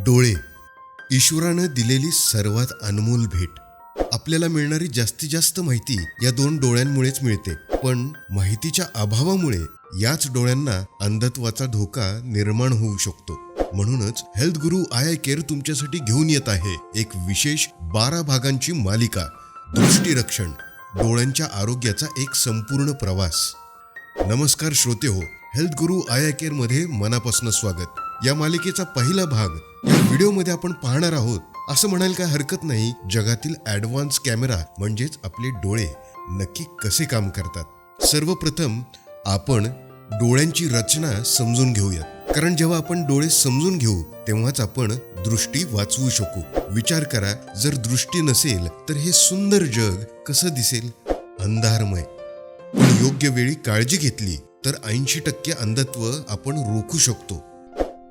डोळे, ईश्वरानं दिलेली सर्वात अनमोल भेट. आपल्याला मिळणारी जास्तीत जास्त माहिती या दोन डोळ्यांमुळेच मिळते. पण माहितीच्या अभावामुळे याच डोळ्यांना अंधत्वाचा धोका निर्माण होऊ शकतो. म्हणूनच हेल्थ गुरु आय केअर तुमच्यासाठी घेऊन येत आहे एक विशेष 12 भागांची मालिका, दृष्टिरक्षण, डोळ्यांच्या आरोग्याचा एक संपूर्ण प्रवास. नमस्कार श्रोते हो, हेल्थ गुरु आय केअर मध्ये मनापासून स्वागत. या मालिकेचा पहिला भाग या व्हिडिओमध्ये आपण पाहणार आहोत. असं म्हणायला काय हरकत नाही, जगातील ॲडव्हान्स कॅमेरा म्हणजेच आपले डोळे नक्की कसे काम करतात. सर्वप्रथम आपण डोळ्यांची रचना समजून घेऊयात, कारण जेव्हा आपण डोळे समजून घेऊ तेव्हाच आपण दृष्टी वाचवू शकू. विचार करा, जर दृष्टी नसेल तर हे सुंदर जग कसं दिसेल? अंधारमय. पण योग्य वेळी काळजी घेतली तर 80% अंधत्व आपण रोखू शकतो.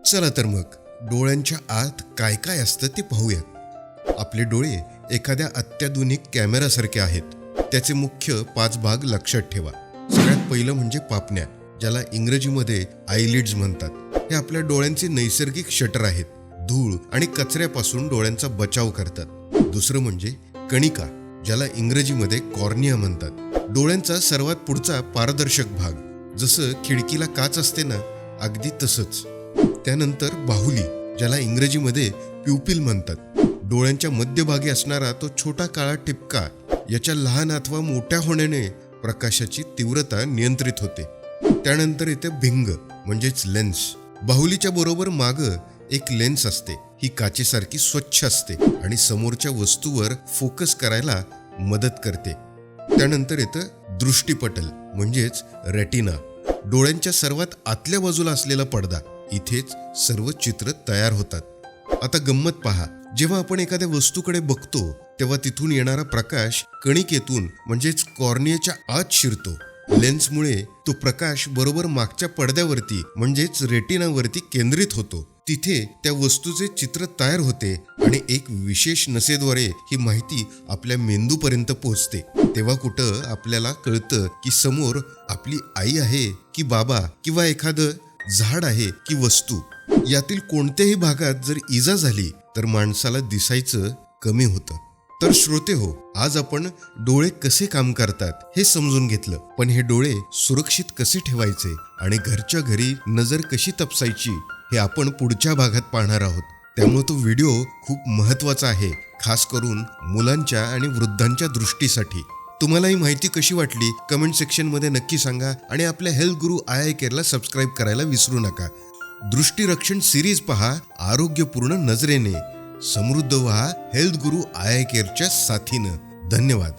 चला तर मग डोळ्यांच्या आत काय काय असतं ते पाहूयात. आपले डोळे एखाद्या अत्याधुनिक कॅमेरासारखे आहेत. त्याचे मुख्य 5 भाग लक्षात ठेवा. सगळ्यात पहिलं म्हणजे पापण्या, ज्याला इंग्रजीमध्ये आयलिड्स म्हणतात. हे आपल्या डोळ्यांचे नैसर्गिक शटर आहेत. धूळ आणि कचऱ्यापासून डोळ्यांचा बचाव करतात. दुसरं म्हणजे कणिका, ज्याला इंग्रजीमध्ये कॉर्निया म्हणतात. डोळ्यांचा सर्वात पुढचा पारदर्शक भाग, जसं खिडकीला काच असते ना, अगदी तसंच. त्यानंतर बाहुली, ज्याला इंग्रजीमध्ये प्युपिल म्हणतात. डोळ्यांच्या मध्यभागी असणारा तो छोटा काळा ठिपका, याच्या लहान अथवा मोठ्या होण्याने प्रकाशाची तीव्रता नियंत्रित होते. त्यानंतर येते भिंग म्हणजेच लेन्स. बाहुलीच्या बरोबर मागं एक लेन्स असते. ही काचेसारखी स्वच्छ असते आणि समोरच्या वस्तूवर फोकस करायला मदत करते. त्यानंतर येतं दृष्टिपटल म्हणजेच रेटिना, डोळ्यांच्या सर्वात आतल्या बाजूला असलेला पडदा. इथेच सर्व चित्र तयार होतात. आता गंमत पहा, जेव्हा आपण एखाद्या वस्तूकडे बघतो तेव्हा तिथून येणारा प्रकाश कणिकेतून म्हणजेच कॉर्नियाच्या आत शिरतो. लेन्समुळे तो प्रकाश बरोबर मागच्या पडद्यावरती म्हणजेच रेटिनावरती केंद्रित होतो. तिथे त्या वस्तूचे चित्र तयार होते आणि एक विशेष नसेद्वारे ही माहिती आपल्या मेंदूपर्यंत पोहोचते. तेव्हा कुठं आपल्याला कळतं की समोर आपली आई आहे की बाबा, किंवा एखादं झाड आहे की वस्तू. यातील कोणत्याही भागात जर इजा झाली तर माणसाला दिसायचं कमी होतं. तर श्रोते हो, आज आपण डोळे कसे काम करतात हे समजून घेतलं. पण हे डोळे सुरक्षित कसे ठेवायचे आणि घरच्या घरी नजर कशी तपासायची हे आपण पुढच्या भागात पाहणार आहोत. त्यामुळे तो व्हिडिओ खूप महत्त्वाचा आहे, खास करून मुलांच्या आणि वृद्धांच्या दृष्टीसाठी. तुम्हाला ही माहिती कशी वाटली कमेंट सेक्शनमध्ये नक्की सांगा आणि आपल्या हेल्थ गुरु आय केअरला सबस्क्राईब करायला विसरू नका. दृष्टिरक्षण सिरीज पहा आरोग्यपूर्ण नजरेने. समृद्ध व्हा हेल्थ गुरु आय केअरच्या साथीनं. धन्यवाद.